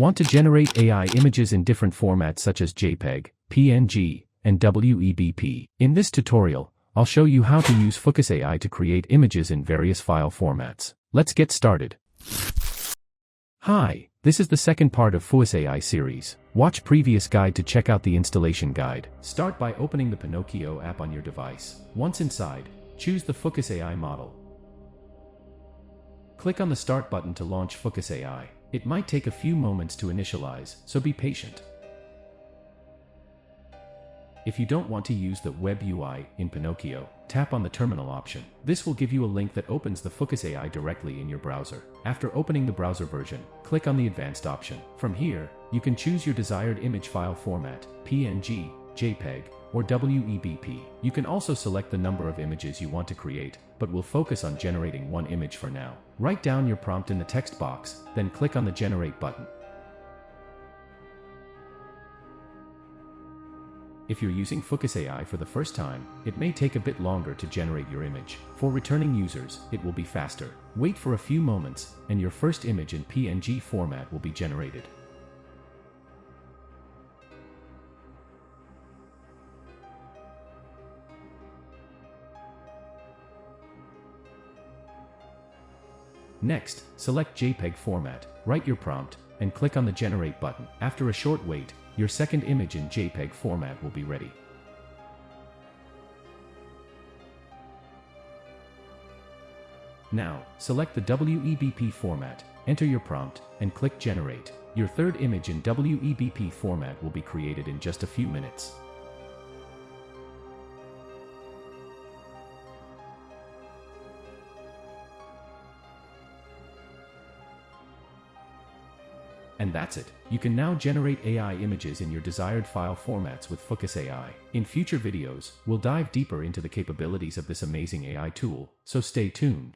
Want to generate AI images in different formats such as JPEG, PNG, and WEBP? In this tutorial, I'll show you how to use FOOOCUS AI to create images in various file formats. Let's get started. Hi, this is the second part of FOOOCUS AI series. Watch previous guide to check out the installation guide. Start by opening the Pinocchio app on your device. Once inside, choose the FOOOCUS AI model. Click on the Start button to launch FOOOCUS AI. It might take a few moments to initialize, so be patient. If you don't want to use the Web UI in Pinocchio, tap on the Terminal option. This will give you a link that opens the FOOOCUS AI directly in your browser. After opening the browser version, click on the Advanced option. From here, you can choose your desired image file format, PNG, JPEG, or WEBP. You can also select the number of images you want to create, but we'll focus on generating one image for now. Write down your prompt in the text box, then click on the Generate button. If you're using FOOOCUS AI for the first time, it may take a bit longer to generate your image. For returning users, it will be faster. Wait for a few moments, and your first image in PNG format will be generated. Next, select JPEG format, write your prompt, and click on the Generate button. After a short wait, your second image in JPEG format will be ready. Now, select the WEBP format, enter your prompt, and click Generate. Your third image in WEBP format will be created in just a few minutes. And that's it. You can now generate AI images in your desired file formats with FOOOCUS AI. In future videos, we'll dive deeper into the capabilities of this amazing AI tool, so stay tuned.